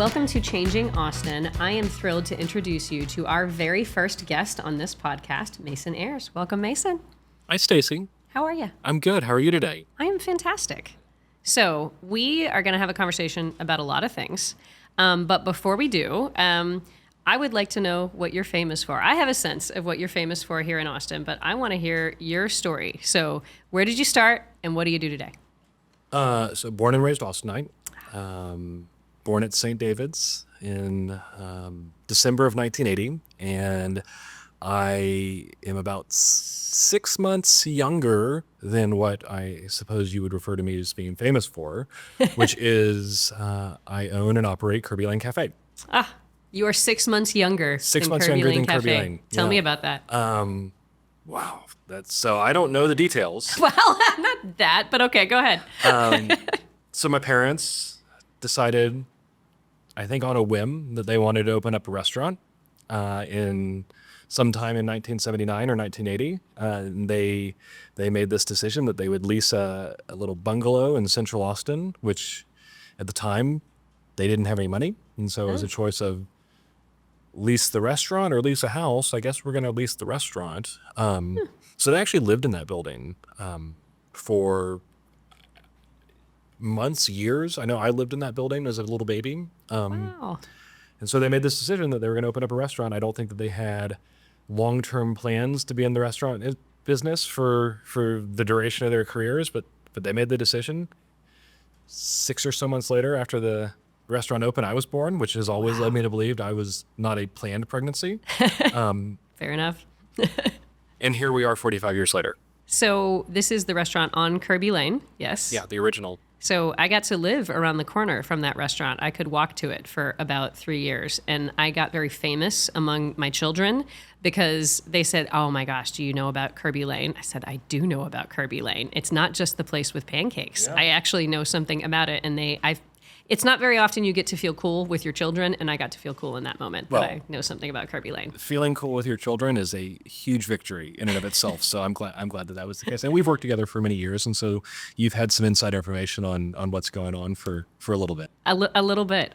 welcome to Changing Austin. I am thrilled to introduce you to our very first guest on this podcast, Mason Ayers. Welcome, Mason. Hi, Stacy. How are you? I'm good. How are you today? I am fantastic. So we are going to have a conversation about a lot of things. But before we do, I would like to know what you're famous for. I have a sense of what you're famous for here in Austin, but I want to hear your story. So where did you start and what do you do today? So born and raised Austinite. Born at St. David's in December of 1980. And I am about 6 months younger than what I suppose you would refer to me as being famous for, which is I own and operate Kerbey Lane Cafe. You are 6 months younger. 6 than months Kerbey younger Lane than Cafe. Kerbey Lane. Tell Yeah. me about that. Wow. So I don't know the details. Well, not that, but okay, go ahead. So my parents decided, I think on a whim, that they wanted to open up a restaurant in sometime in 1979 or 1980. And they made this decision that they would lease a little bungalow in Central Austin, which at the time they didn't have any money. And so it was a choice of lease the restaurant or lease a house. I guess we're going to lease the restaurant. So they actually lived in that building for months, years. I know I lived in that building as a little baby. Wow. And so they made this decision that they were going to open up a restaurant. I don't think that they had long-term plans to be in the restaurant business for the duration of their careers, but they made the decision. 6 or so months later, after the restaurant opened, I was born, which has always led me to believe I was not a planned pregnancy. Fair enough. And here we are 45 years later. So this is the restaurant on Kerbey Lane, yes? Yeah, the original. So I got to live around the corner from that restaurant. I could walk to it for about 3 years. And I got very famous among my children because they said, "Oh my gosh, do you know about Kerbey Lane?" I said, "I do know about Kerbey Lane. It's not just the place with pancakes. Yeah. I actually know something about it." And it's not very often you get to feel cool with your children, and I got to feel cool in that moment that I know something about Kerbey Lane. Feeling cool with your children is a huge victory in and of itself. So I'm glad that was the case. And we've worked together for many years, and so you've had some inside information on what's going on for a little bit. A little bit.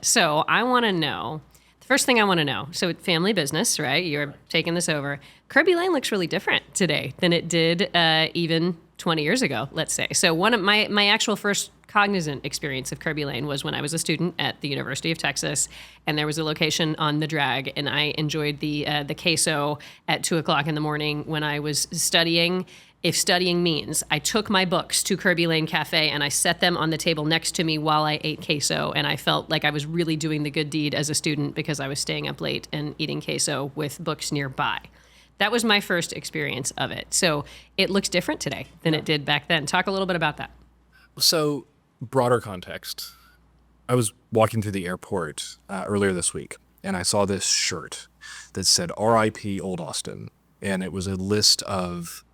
So I want to know, the first thing I want to know, so family business, right? You're taking this over. Kerbey Lane looks really different today than it did even 20 years ago, let's say. So one of my actual first cognizant experience of Kerbey Lane was when I was a student at the University of Texas, and there was a location on the Drag, and I enjoyed the queso at 2:00 in the morning when I was studying. If studying means I took my books to Kerbey Lane Cafe and I set them on the table next to me while I ate queso, and I felt like I was really doing the good deed as a student because I was staying up late and eating queso with books nearby. That was my first experience of it. So it looks different today than it did back then. Talk a little bit about that. So broader context, I was walking through the airport earlier this week, and I saw this shirt that said RIP Old Austin, and it was a list of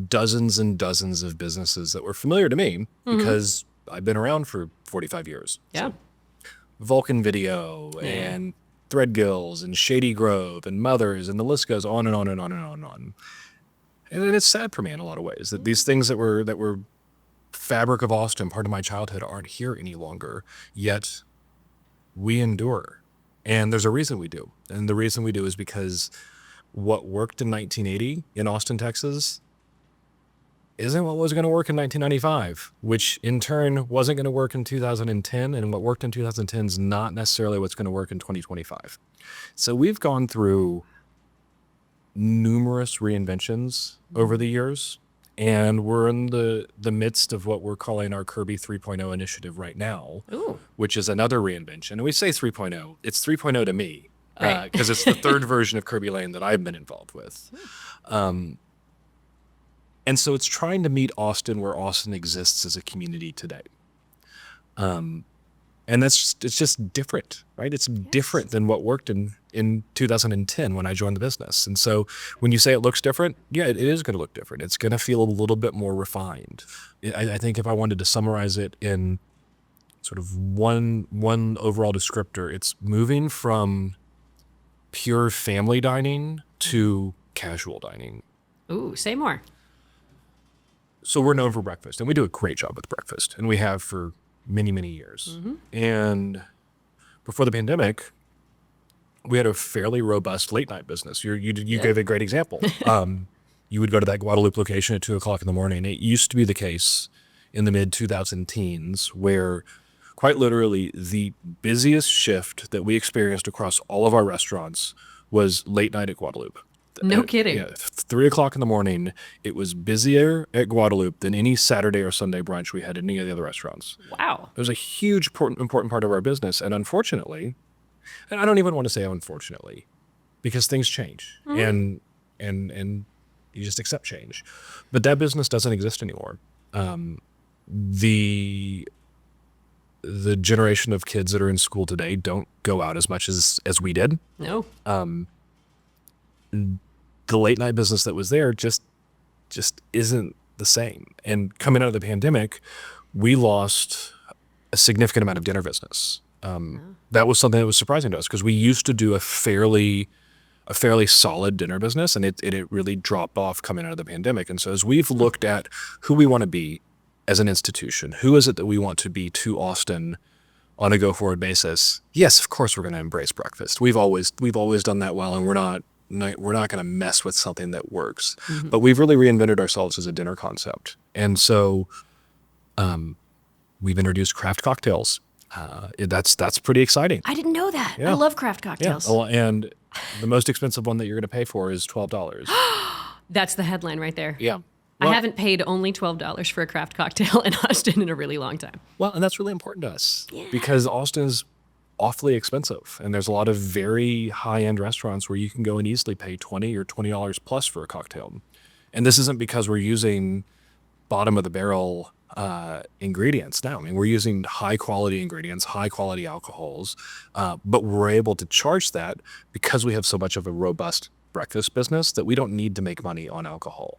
dozens and dozens of businesses that were familiar to me because I've been around for 45 years. Yeah. So, Vulcan Video and Threadgills and Shady Grove and Mothers, and the list goes on and on and on and on and on. And it's sad for me in a lot of ways that these things that were fabric of Austin, part of my childhood, aren't here any longer, yet we endure. And there's a reason we do. And the reason we do is because what worked in 1980 in Austin, Texas, isn't what was going to work in 1995, which in turn wasn't going to work in 2010, and what worked in 2010 is not necessarily what's going to work in 2025. So we've gone through numerous reinventions over the years, and we're in the midst of what we're calling our Kerbey 3.0 initiative right now, which is another reinvention. And we say 3.0, it's 3.0 to me, because it's the third version of Kerbey Lane that I've been involved with. And so it's trying to meet Austin where Austin exists as a community today. And it's just different, right? It's different than what worked in 2010 when I joined the business. And so when you say it looks different, yeah, it is going to look different. It's going to feel a little bit more refined. I think if I wanted to summarize it in sort of one overall descriptor, it's moving from pure family dining to casual dining. Ooh, say more. So we're known for breakfast, and we do a great job with breakfast, and we have for many, many years. And before the pandemic, we had a fairly robust late night business. You gave a great example. You would go to that Guadalupe location at 2:00 in the morning. It used to be the case in the mid 2000 teens where quite literally the busiest shift that we experienced across all of our restaurants was late night at Guadalupe. No kidding. Yeah, 3:00 in the morning. It was busier at Guadalupe than any Saturday or Sunday brunch we had at any of the other restaurants. Wow. It was a huge, important part of our business. And unfortunately, and I don't even want to say unfortunately, because things change and you just accept change. But that business doesn't exist anymore. The generation of kids that are in school today don't go out as much as we did. No. The late night business that was there just isn't the same. And coming out of the pandemic, we lost a significant amount of dinner business. That was something that was surprising to us because we used to do a fairly solid dinner business, and it really dropped off coming out of the pandemic. And so as we've looked at who we want to be as an institution, who is it that we want to be to Austin on a go-forward basis? Yes, of course we're going to embrace breakfast. We've always done that well, and we're not going to mess with something that works. But we've really reinvented ourselves as a dinner concept. And so we've introduced craft cocktails. That's pretty exciting. I didn't know that. Yeah. I love craft cocktails. Yeah. And the most expensive one that you're going to pay for is $12. That's the headline right there. Yeah. I haven't paid only $12 for a craft cocktail in Austin in a really long time. Well, and that's really important to us because Austin is awfully expensive, and there's a lot of very high-end restaurants where you can go and easily pay $20 or $20 plus for a cocktail. And this isn't because we're using bottom-of-the-barrel ingredients. No, I mean, we're using high-quality ingredients, high-quality alcohols, but we're able to charge that because we have so much of a robust breakfast business that we don't need to make money on alcohol.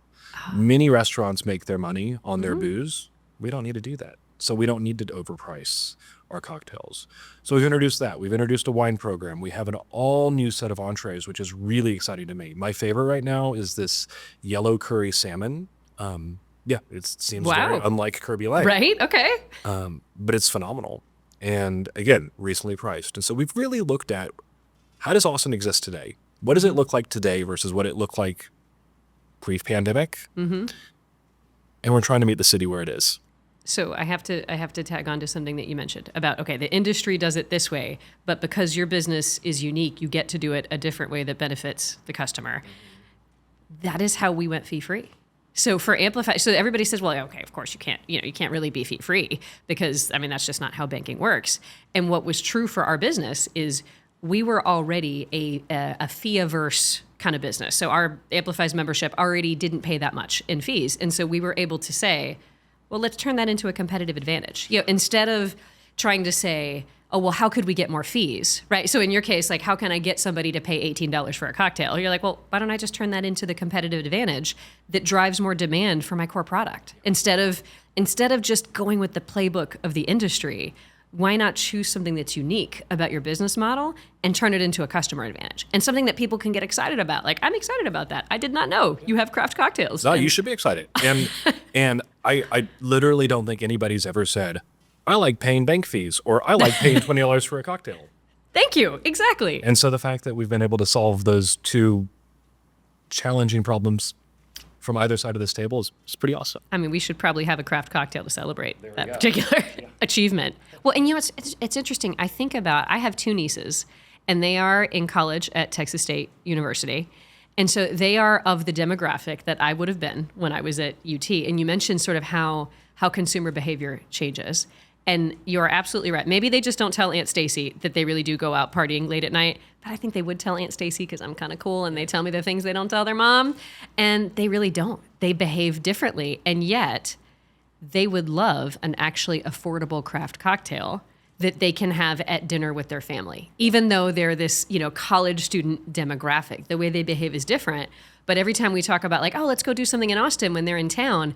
Many restaurants make their money on their booze. We don't need to do that. So we don't need to overprice our cocktails. So we've introduced that. We've introduced a wine program. We have an all new set of entrees, which is really exciting to me. My favorite right now is this yellow curry salmon. It seems very unlike Kerbey Lane. Right? Okay. But it's phenomenal. And again, recently priced. And so we've really looked at how does Austin exist today? What does it look like today versus what it looked like pre-pandemic? And we're trying to meet the city where it is. So I have to tag on to something that you mentioned about, okay, the industry does it this way, but because your business is unique, you get to do it a different way that benefits the customer. That is how we went fee-free. So for Amplify, so everybody says, well, okay, of course you can't really be fee-free because, I mean, that's just not how banking works. And what was true for our business is we were already a fee-averse kind of business. So our Amplify's membership already didn't pay that much in fees. And so we were able to say, well, let's turn that into a competitive advantage. Instead of trying to say, oh, well, how could we get more fees, right? So in your case, like, how can I get somebody to pay $18 for a cocktail? You're like, well, why don't I just turn that into the competitive advantage that drives more demand for my core product? Instead of just going with the playbook of the industry, why not choose something that's unique about your business model and turn it into a customer advantage and something that people can get excited about? Like, I'm excited about that. I did not know you have craft cocktails. No, you should be excited. And I literally don't think anybody's ever said, I like paying bank fees or I like paying $20 for a cocktail. Thank you. Exactly. And so the fact that we've been able to solve those two challenging problems from either side of this table is pretty awesome. I mean, we should probably have a craft cocktail to celebrate that particular achievement. Well, and it's interesting. I have two nieces, and they are in college at Texas State University. And so they are of the demographic that I would have been when I was at UT. And you mentioned sort of how consumer behavior changes. And you're absolutely right. Maybe they just don't tell Aunt Stacy that they really do go out partying late at night. But I think they would tell Aunt Stacy because I'm kind of cool and they tell me the things they don't tell their mom. And they really don't. They behave differently. And yet they would love an actually affordable craft cocktail that they can have at dinner with their family. Even though they're this, college student demographic, the way they behave is different. But every time we talk about like, oh, let's go do something in Austin when they're in town,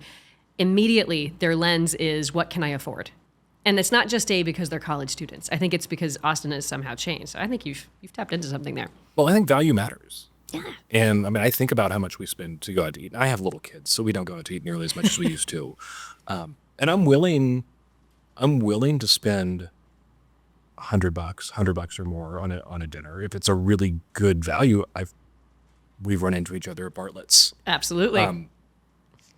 immediately their lens is, what can I afford? And it's not just because they're college students. I think it's because Austin has somehow changed. So I think you've tapped into something there. Well, I think value matters. Yeah. And I mean, I think about how much we spend to go out to eat. I have little kids, so we don't go out to eat nearly as much as we used to. And I'm willing to spend $100 or more on a dinner. If it's a really good value, we've run into each other at Bartlett's. Absolutely.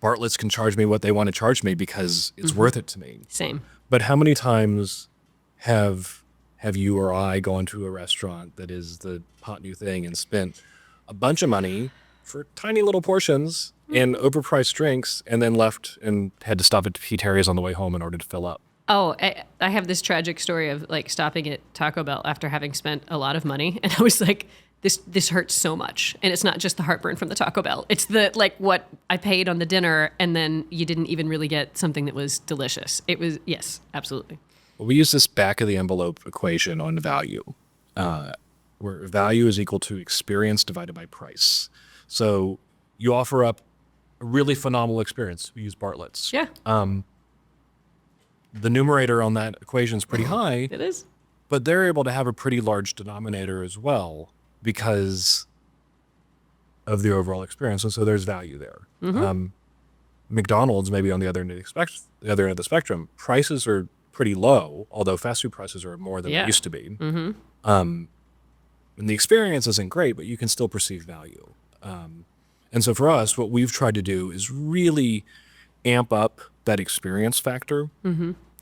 Bartlett's can charge me what they want to charge me because it's worth it to me. Same. But how many times have you or I gone to a restaurant that is the hot new thing and spent a bunch of money for tiny little portions and overpriced drinks, and then left and had to stop at P. Terry's on the way home in order to fill up? Oh, I have this tragic story of like stopping at Taco Bell after having spent a lot of money, and I was like, this hurts so much. And it's not just the heartburn from the Taco Bell. It's the like what I paid on the dinner, and then you didn't even really get something that was delicious. It was, yes, absolutely. Well, we use this back of the envelope equation on value, where value is equal to experience divided by price. So you offer up a really phenomenal experience. We use Bartlett's. Yeah. The numerator on that equation is pretty high. It is. But they're able to have a pretty large denominator as well because of the overall experience. And so there's value there. McDonald's, maybe on the other end of the spectrum, prices are pretty low, although fast food prices are more than they used to be. And the experience isn't great, but you can still perceive value. And so for us, what we've tried to do is really amp up that experience factor,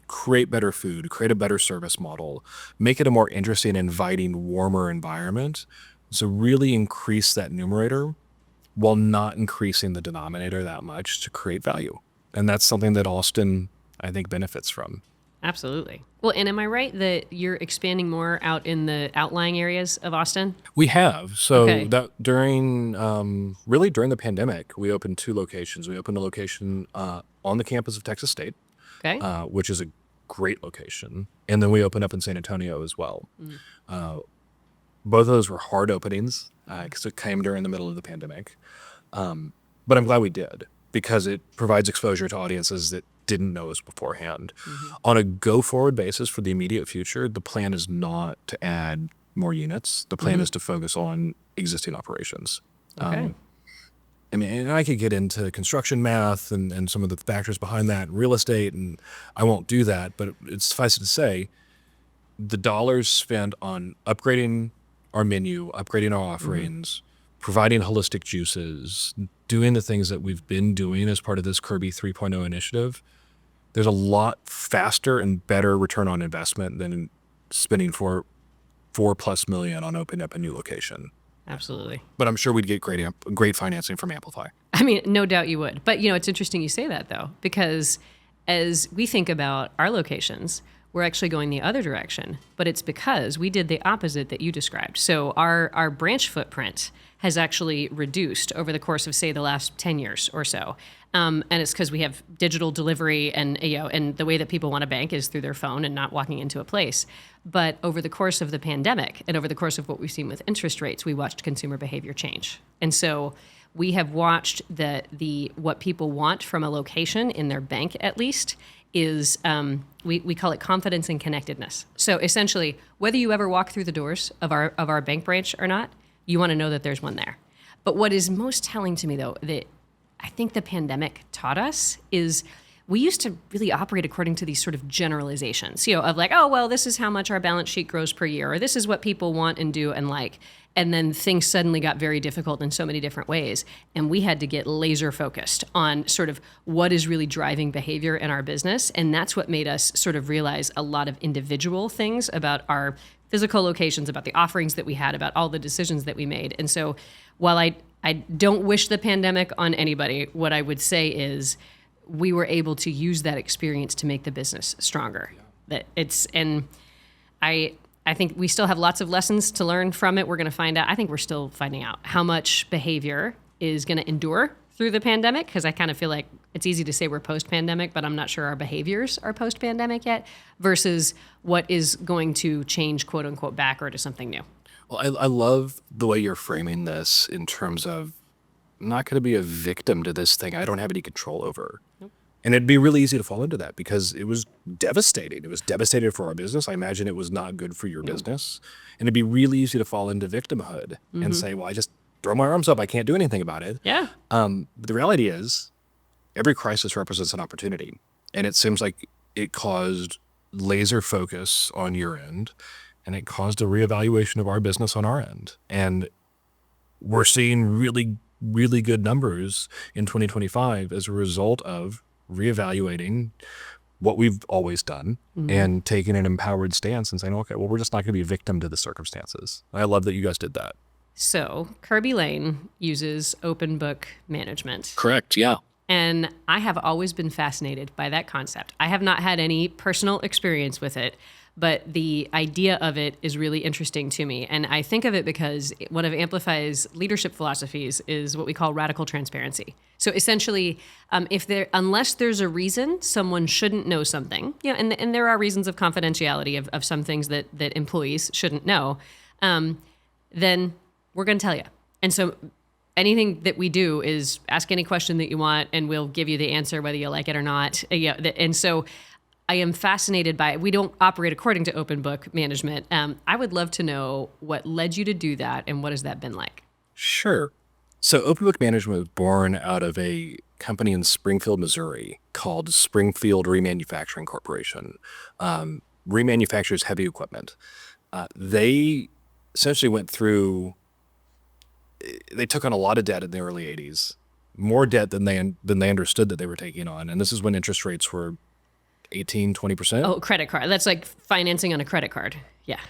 create better food, create a better service model, make it a more interesting, inviting, warmer environment. So really increase that numerator while not increasing the denominator that much to create value. And that's something that Austin, I think, benefits from. Absolutely. Well, and am I right that you're expanding more out in the outlying areas of Austin? We have. So that during the pandemic, we opened 2 locations. We opened a location on the campus of Texas State, which is a great location. And then we opened up in San Antonio as well. Both of those were hard openings because it came during the middle of the pandemic. But I'm glad we did because it provides exposure to audiences that didn't know us beforehand. On a go-forward basis for the immediate future, the plan is not to add more units. The plan is to focus on existing operations. I mean, and I could get into construction math and some of the factors behind that, real estate, and I won't do that, but it's suffice it to say, the dollars spent on upgrading our menu, upgrading our offerings, providing holistic juices, doing the things that we've been doing as part of this Kerbey 3.0 initiative, there's a lot faster and better return on investment than spending $4+ million on opening up a new location. Absolutely. But I'm sure we'd get great financing from Amplify. I mean, no doubt you would. But, it's interesting you say that, though, because as we think about our locations, we're actually going the other direction. But it's because we did the opposite that you described. So our branch footprint has actually reduced over the course of, say, the last 10 years or so. And it's because we have digital delivery and the way that people want to bank is through their phone and not walking into a place. But over the course of the pandemic and over the course of what we've seen with interest rates, we watched consumer behavior change. And so we have watched what people want from a location in their bank, at least, is we call it confidence and connectedness. So essentially, whether you ever walk through the doors of our bank branch or not, you want to know that there's one there. But what is most telling to me, though, that I think the pandemic taught us is we used to really operate according to these sort of generalizations, of like, oh, well, this is how much our balance sheet grows per year, or this is what people want and do and like. And then things suddenly got very difficult in so many different ways. And we had to get laser focused on sort of what is really driving behavior in our business. And that's what made us sort of realize a lot of individual things about our physical locations, about the offerings that we had, about all the decisions that we made. And so while I don't wish the pandemic on anybody, what I would say is we were able to use that experience to make the business stronger. I think we still have lots of lessons to learn from it. We're going to find out. I think we're still finding out how much behavior is going to endure through the pandemic, because I kind of feel like it's easy to say we're post-pandemic, but I'm not sure our behaviors are post-pandemic yet, versus what is going to change, quote unquote, back or to something new. Well, I love the way you're framing this in terms of I'm not going to be a victim to this thing I don't have any control over. Nope. And it'd be really easy to fall into that because it was devastating. It was devastating for our business. I imagine it was not good for your business. And it'd be really easy to fall into victimhood and say, well, I just throw my arms up. I can't do anything about it. Yeah. But the reality is every crisis represents an opportunity. And it seems like it caused laser focus on your end, and it caused a reevaluation of our business on our end. And we're seeing really, really good numbers in 2025 as a result of reevaluating what we've always done and taking an empowered stance and saying, okay, well, we're just not going to be a victim to the circumstances. I love that you guys did that. So Kerbey Lane uses open book management. Correct. Yeah. And I have always been fascinated by that concept. I have not had any personal experience with it, but the idea of it is really interesting to me. And I think of it because one of Amplify's leadership philosophies is what we call radical transparency. So essentially, unless there's a reason someone shouldn't know something, and there are reasons of confidentiality of some things that employees shouldn't know, then we're going to tell you. And so anything that we do is ask any question that you want, and we'll give you the answer whether you like it or not. And so I am fascinated by it. We don't operate according to open book management. I would love to know what led you to do that, and what has that been like? Sure. So open book management was born out of a company in Springfield, Missouri called Springfield Remanufacturing Corporation. Remanufactures heavy equipment. They essentially they took on a lot of debt in the early 80s, more debt than they understood that they were taking on. And this is when interest rates were 18, 20%. Oh, credit card. That's like financing on a credit card. Yeah.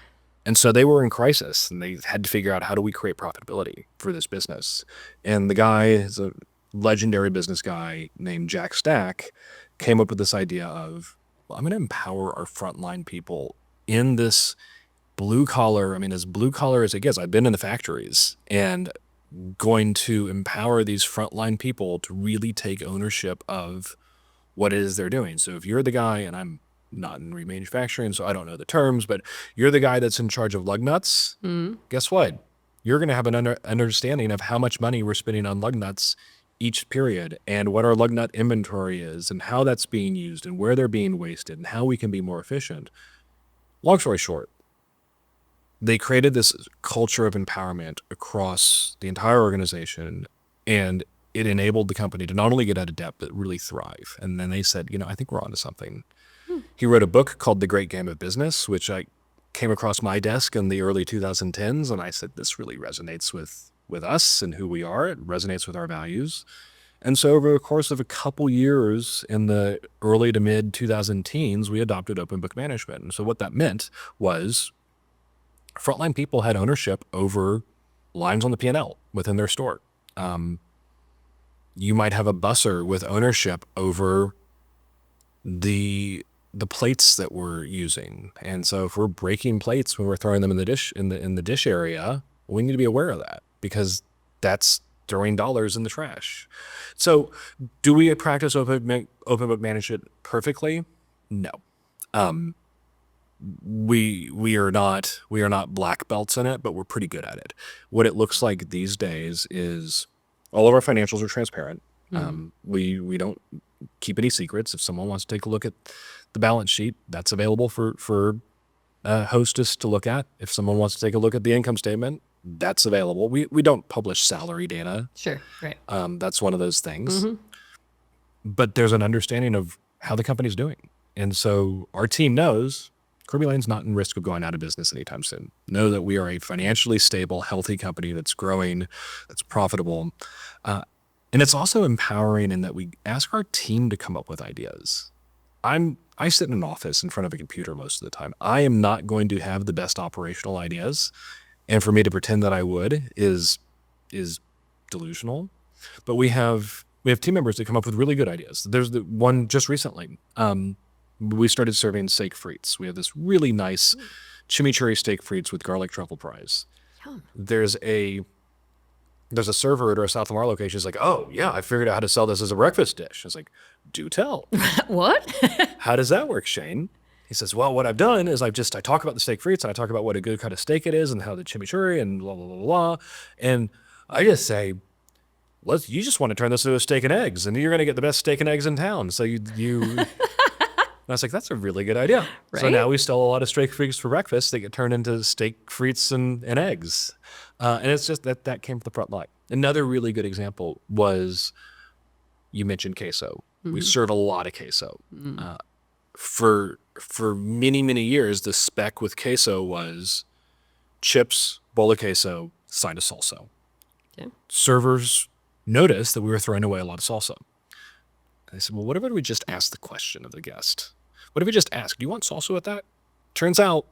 And so they were in crisis, and they had to figure out, how do we create profitability for this business? And the guy is a legendary business guy named Jack Stack, came up with this idea of, well, I'm going to empower our frontline people in this blue collar. I mean, as blue collar as it gets. I've been in the factories, and going to empower these frontline people to really take ownership of what it is they're doing. So if you're the guy, and I'm not in remanufacturing, so I don't know the terms, but you're the guy that's in charge of lug nuts, guess what? You're going to have an understanding of how much money we're spending on lug nuts each period, and what our lug nut inventory is, and how that's being used, and where they're being wasted, and how we can be more efficient. Long story short, they created this culture of empowerment across the entire organization, and it enabled the company to not only get out of debt, but really thrive. And then they said, I think we're onto something. He wrote a book called The Great Game of Business, which I came across my desk in the early 2010s. And I said, this really resonates with us and who we are. It resonates with our values. And so over the course of a couple years in the early to mid 2010s, we adopted open book management. And so what that meant was frontline people had ownership over lines on the P&L within their store. You might have a busser with ownership over the plates that we're using. And so if we're breaking plates when we're throwing them in the dish in the dish area, we need to be aware of that, because that's throwing dollars in the trash. So do we practice open book management perfectly? No. We are not black belts in it, but we're pretty good at it. What it looks like these days is all of our financials are transparent. We don't keep any secrets. If someone wants to take a look at the balance sheet, that's available for hostess to look at. If someone wants to take a look at the income statement, that's available. We don't publish salary data. Sure, right. That's one of those things. But there's an understanding of how the company's doing. And so our team knows Kerbey Lane's not in risk of going out of business anytime soon. Know that we are a financially stable, healthy company that's growing, that's profitable. And it's also empowering in that we ask our team to come up with ideas. I sit in an office in front of a computer most of the time. I am not going to have the best operational ideas. And for me to pretend that I would is delusional. But we have team members that come up with really good ideas. There's the one just recently. We started serving steak frites. We have this really nice chimichurri steak frites with garlic truffle fries. Yum. There's a server at our South Lamar location. He's like, oh yeah, I figured out how to sell this as a breakfast dish. I was like, do tell. What? How does that work, Shane? He says, well, what I've done is I talk about the steak frites, and I talk about what a good cut of steak it is, and how the chimichurri and blah, blah, blah, blah. And I just say, you just want to turn this into a steak and eggs, and you're going to get the best steak and eggs in town. So you And I was like, that's a really good idea. Right? So now we sell a lot of steak frites for breakfast. They get turned into steak frites and eggs. And it's just that came from the front line. Another really good example was, you mentioned queso. We serve a lot of queso. for many years, the spec with queso was chips, bowl of queso, side of salsa. Okay. Servers noticed that we were throwing away a lot of salsa. They said, well, what if we just ask the question of the guest? What if we just ask, do you want salsa with that? Turns out,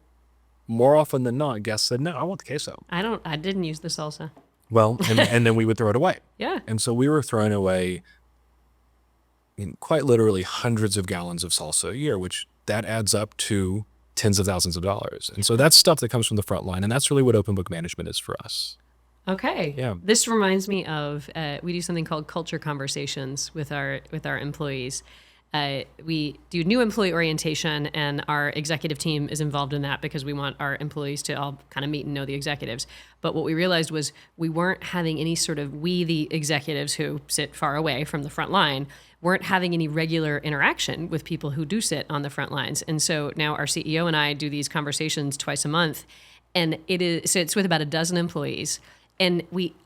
more often than not, guests said, no, I want the queso. I didn't use the salsa. Well, and then we would throw it away. Yeah. And so we were throwing away quite literally hundreds of gallons of salsa a year, which that adds up to tens of thousands of dollars. And so that's stuff that comes from the front line. And that's really what open book management is for us. Okay. Yeah. This reminds me of we do something called culture conversations with our employees. We do new employee orientation, and our executive team is involved in that because we want our employees to all kind of meet and know the executives. But what we realized was we weren't having any sort of, the executives who sit far away from the front line, weren't having any regular interaction with people who do sit on the front lines. And so now our CEO and I do these conversations twice a month, and it's with about a dozen employees. And we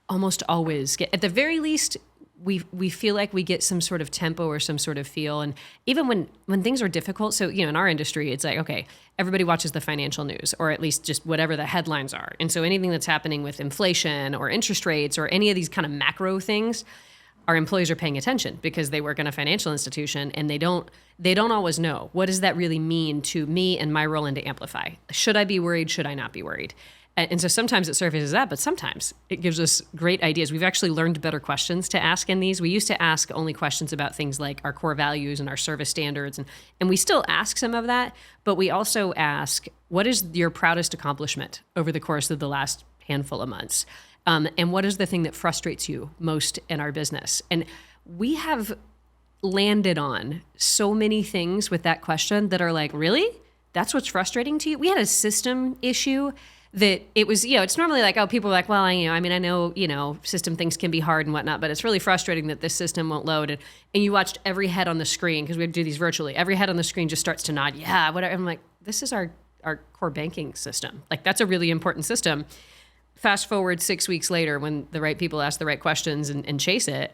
almost always get, at the very least, we feel like we get some sort of tempo or some sort of feel. And even when things are difficult, so, in our industry, it's like, okay, everybody watches the financial news, or at least just whatever the headlines are. And so anything that's happening with inflation or interest rates or any of these kind of macro things, our employees are paying attention because they work in a financial institution, and they don't always know, what does that really mean to me and my role into Amplify? Should I be worried? Should I not be worried? And so sometimes it surfaces that, but sometimes it gives us great ideas. We've actually learned better questions to ask in these. We used to ask only questions about things like our core values and our service standards, and we still ask some of that, but we also ask, what is your proudest accomplishment over the course of the last handful of months? And what is the thing that frustrates you most in our business? And we have landed on so many things with that question that are like, really? That's what's frustrating to you? We had a system issue that it was, it's normally like, oh, people are like, well, I know, system things can be hard and whatnot, but it's really frustrating that this system won't load. And you watched every head on the screen, because we do these virtually, every head on the screen just starts to nod. Yeah, whatever. I'm like, this is our core banking system. Like, that's a really important system. Fast forward 6 weeks later, when the right people ask the right questions and chase it,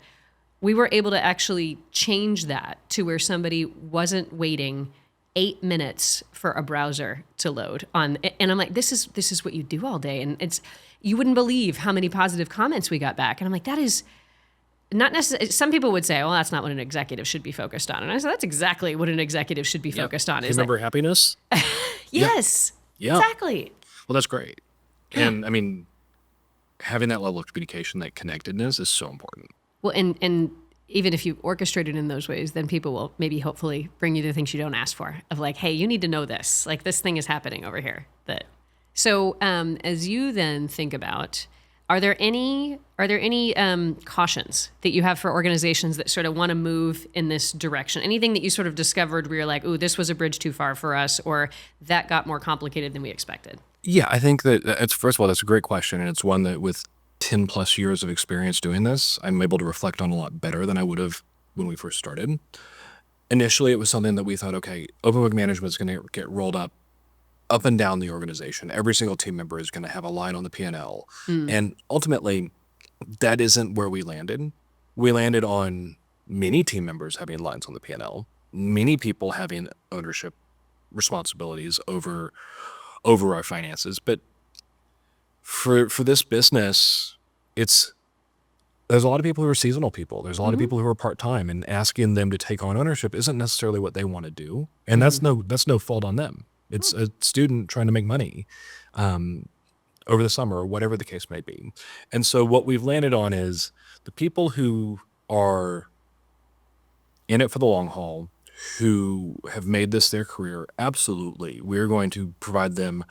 we were able to actually change that to where somebody wasn't waiting 8 minutes for a browser to load on. And I'm like, this is what you do all day. And you wouldn't believe how many positive comments we got back. And I'm like, that is not necessarily, some people would say, well, that's not what an executive should be focused on. And I said, that's exactly what an executive should be focused on. Team member happiness? Yes, yeah. Exactly. Well, that's great. And I mean, having that level of communication, that connectedness is so important. Well, and even if you orchestrate it in those ways, then people will maybe hopefully bring you the things you don't ask for, of like, hey, you need to know this. Like, this thing is happening over here. So as you then think about, are there any cautions that you have for organizations that sort of want to move in this direction? Anything that you sort of discovered where you're like, ooh, this was a bridge too far for us, or that got more complicated than we expected? Yeah, I think that first of all, that's a great question. And it's one that with 10 plus years of experience doing this, I'm able to reflect on a lot better than I would have when we first started. Initially, it was something that we thought, okay, open book management is going to get rolled up and down the organization. Every single team member is going to have a line on the P&L. And ultimately, that isn't where we landed. We landed on many team members having lines on the P&L, many people having ownership responsibilities over our finances. But for this business, there's a lot of people who are seasonal people. There's a lot of people who are part-time, and asking them to take on ownership isn't necessarily what they want to do. And that's no fault on them. It's a student trying to make money over the summer, or whatever the case may be. And so what we've landed on is the people who are in it for the long haul, who have made this their career. Absolutely, we're going to provide them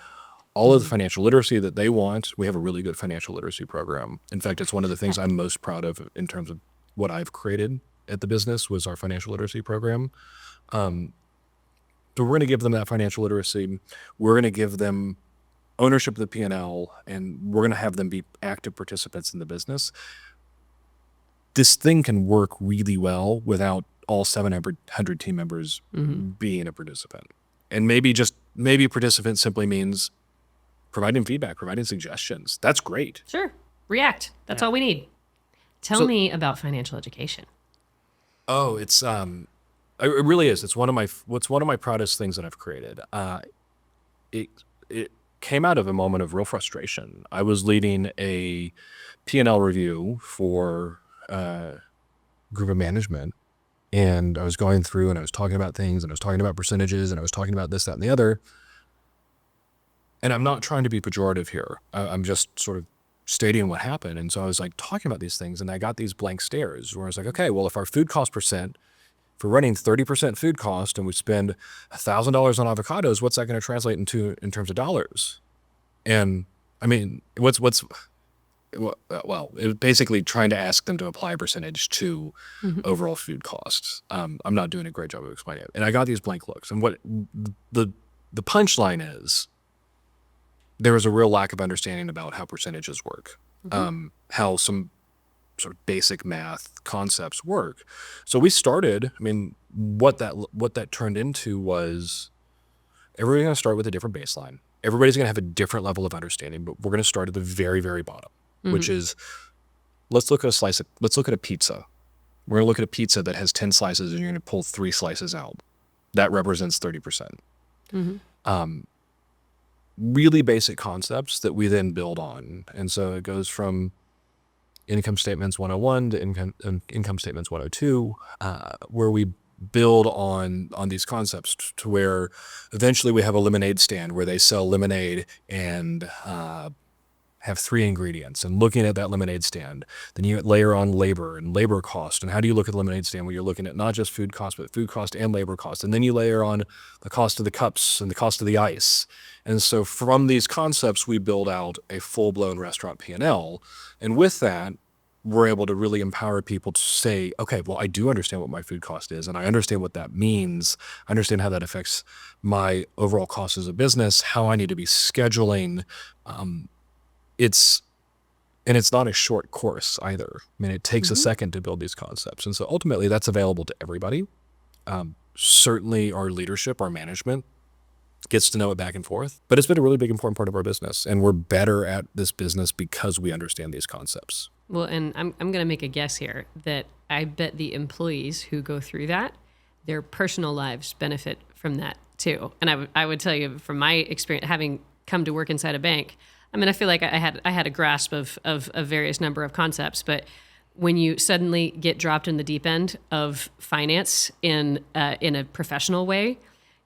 all of the financial literacy that they want. We have a really good financial literacy program. In fact, it's one of the things I'm most proud of in terms of what I've created at the business, was our financial literacy program. So we're going to give them that financial literacy. We're going to give them ownership of the P&L, and we're going to have them be active participants in the business. This thing can work really well without all 700 team members being a participant. And maybe participant simply means providing feedback, providing suggestions. That's great. Sure. React. That's all we need. Tell me about financial education. Oh, it's It really is. It's one of my proudest things that I've created. It came out of a moment of real frustration. I was leading a P&L review for group of management, and I was going through and I was talking about things, and I was talking about percentages, and I was talking about this, that, and the other. And I'm not trying to be pejorative here. I'm just sort of stating what happened. And so I was like talking about these things, and I got these blank stares where I was like, okay, well, if our food cost percent, if we're running 30% food cost and we spend $1,000 on avocados, what's that going to translate into in terms of dollars? And I mean, well, it was basically trying to ask them to apply a percentage to overall food costs. I'm not doing a great job of explaining it. And I got these blank looks. And what the punchline is, there was a real lack of understanding about how percentages work, how some sort of basic math concepts work. So we started, I mean, what that turned into was everybody's going to start with a different baseline. Everybody's going to have a different level of understanding, but we're going to start at the very, very bottom, which is, let's look at a pizza. We're going to look at a pizza that has 10 slices, and you're going to pull 3 slices out. That represents 30%. Really basic concepts that we then build on. And so it goes from income statements 101 to income statements 102, where we build on these concepts to where eventually we have a lemonade stand where they sell lemonade and have 3 ingredients. And looking at that lemonade stand, then you layer on labor and labor cost. And how do you look at the lemonade stand when you're looking at not just food cost, but food cost and labor cost? And then you layer on the cost of the cups and the cost of the ice. And so from these concepts, we build out a full-blown restaurant P&L. And with that, we're able to really empower people to say, okay, well, I do understand what my food cost is, and I understand what that means. I understand how that affects my overall cost as a business, how I need to be scheduling. It's not a short course either. I mean, it takes a second to build these concepts. And so ultimately that's available to everybody. Certainly our leadership, our management gets to know it back and forth, but it's been a really big, important part of our business. And we're better at this business because we understand these concepts. Well, and I'm going to make a guess here that I bet the employees who go through that, their personal lives benefit from that too. And I would tell you from my experience, having come to work inside a bank, I mean, I feel like I had a grasp of a various number of concepts, but when you suddenly get dropped in the deep end of finance in a professional way,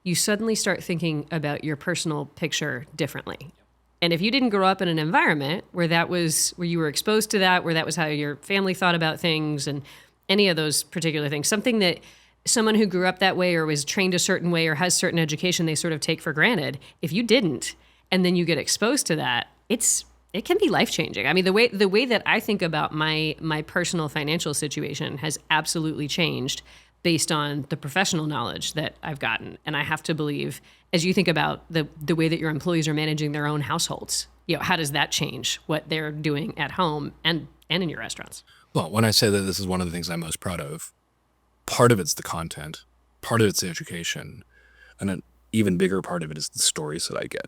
you suddenly start thinking about your personal picture differently. And if you didn't grow up in an environment where you were exposed to that, where that was how your family thought about things and any of those particular things, something that someone who grew up that way or was trained a certain way or has certain education, they sort of take for granted. If you didn't, and then you get exposed to that, it can be life-changing. I mean, the way that I think about my personal financial situation has absolutely changed based on the professional knowledge that I've gotten. And I have to believe, as you think about the way that your employees are managing their own households, how does that change what they're doing at home and in your restaurants? Well, when I say that this is one of the things I'm most proud of, part of it's the content, part of it's the education, and an even bigger part of it is the stories that I get.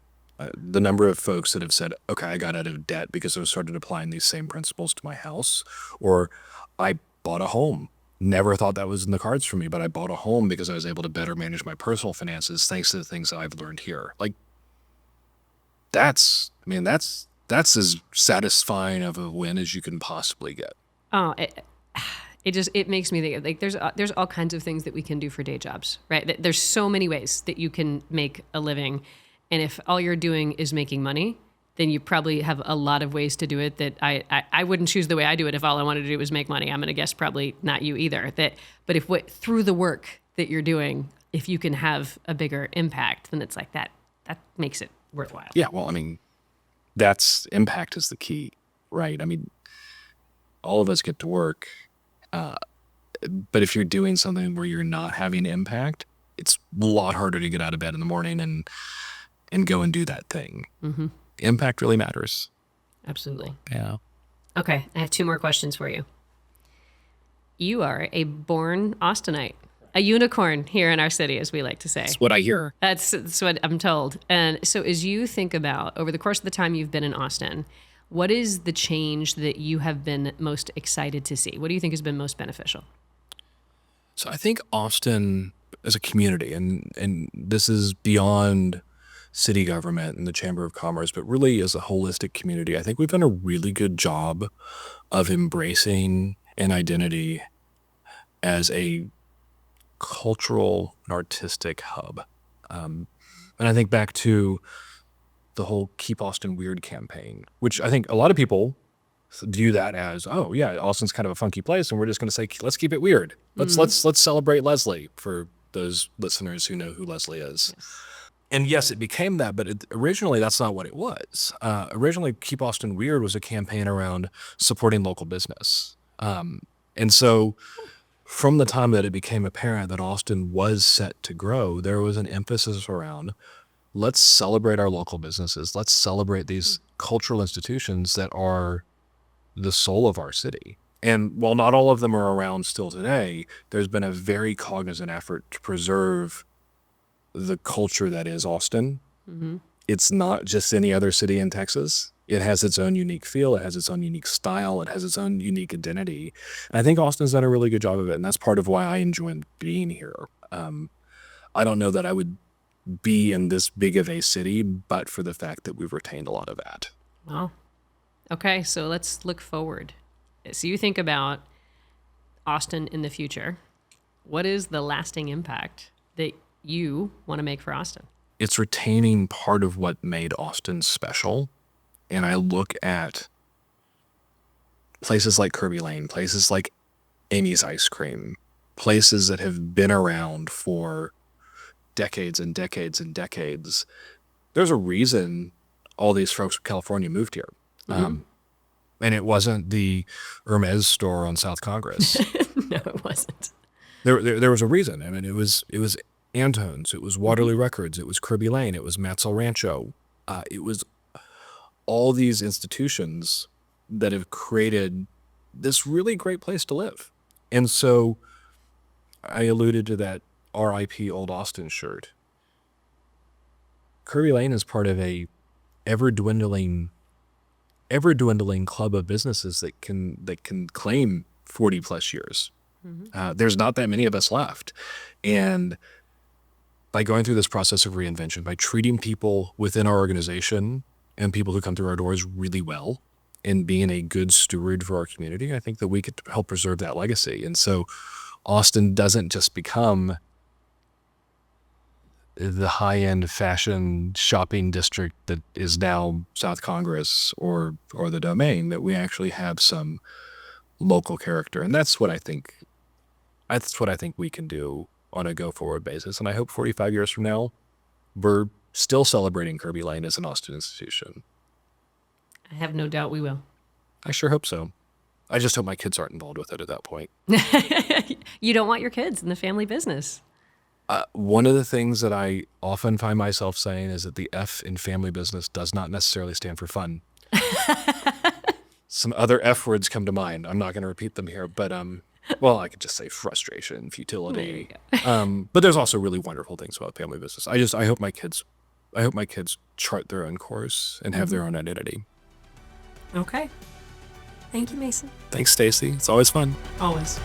The number of folks that have said, okay, I got out of debt because I started applying these same principles to my house, or I bought a home. Never thought that was in the cards for me, but I bought a home because I was able to better manage my personal finances thanks to the things that I've learned here. Like, that's as satisfying of a win as you can possibly get. Oh, it makes me think like there's all kinds of things that we can do for day jobs, right? There's so many ways that you can make a living. And if all you're doing is making money, then you probably have a lot of ways to do it that I wouldn't choose the way I do it if all I wanted to do was make money. I'm going to guess probably not you either. But if through the work that you're doing, if you can have a bigger impact, then it's like that makes it worthwhile. Yeah, well, I mean, impact is the key, right? I mean, all of us get to work, but if you're doing something where you're not having impact, it's a lot harder to get out of bed in the morning and go and do that thing. Mm-hmm. Impact really matters. Absolutely. Yeah. Okay, I have 2 more questions for you. You are a born Austinite, a unicorn here in our city, as we like to say. That's what I hear. That's what I'm told. And so as you think about, over the course of the time you've been in Austin, what is the change that you have been most excited to see? What do you think has been most beneficial? So I think Austin a community, and this is beyond city government and the Chamber of Commerce, but really as a holistic community, I think we've done a really good job of embracing an identity as a cultural and artistic hub. And I think back to the whole Keep Austin Weird campaign, which I think a lot of people view that as, oh yeah, Austin's kind of a funky place, and we're just going to say, let's keep it weird. Let's celebrate Leslie, for those listeners who know who Leslie is. Yes. And yes, it became that, but originally that's not what it was. Originally, Keep Austin Weird was a campaign around supporting local business. And so from the time that it became apparent that Austin was set to grow, there was an emphasis around, let's celebrate our local businesses. Let's celebrate these cultural institutions that are the soul of our city. And while not all of them are around still today, there's been a very cognizant effort to preserve the culture that is Austin. Mm-hmm. It's not just any other city in Texas. It has its own unique feel. It has its own unique style. It has its own unique identity. And I think Austin's done a really good job of it. And that's part of why I enjoy being here. I don't know that I would be in this big of a city, but for the fact that we've retained a lot of that. Well, okay, so let's look forward. So you think about Austin in the future. What is the lasting impact that you want to make for Austin? It's retaining part of what made Austin special. And I look at places like Kerbey Lane, places like Amy's Ice Cream, places that have been around for decades and decades and decades. There's a reason all these folks from California moved here. Mm-hmm. And it wasn't the Hermes store on South Congress. No, it wasn't. There was a reason. I mean, it was Antone's, it was Waterloo Records, it was Kerbey Lane, it was Matt's Rancho. It was all these institutions that have created this really great place to live. And so I alluded to that RIP Old Austin shirt. Kerbey Lane is part of a ever dwindling club of businesses that can claim 40 plus years. Mm-hmm. There's not that many of us left. And by going through this process of reinvention, by treating people within our organization and people who come through our doors really well, and being a good steward for our community, I think that we could help preserve that legacy. And so Austin doesn't just become the high-end fashion shopping district that is now South Congress or the Domain, that we actually have some local character. And that's what I think we can do on a go-forward basis. And I hope 45 years from now, we're still celebrating Kerbey Lane as an Austin institution. I have no doubt we will. I sure hope so. I just hope my kids aren't involved with it at that point. You don't want your kids in the family business. One of the things that I often find myself saying is that the F in family business does not necessarily stand for fun. Some other F words come to mind. I'm not going to repeat them here, but well, I could just say frustration, futility. But there's also really wonderful things about family business. I hope my kids chart their own course and have their own identity. Okay. Thank you, Mason. Thanks, Stacy. It's always fun. Always.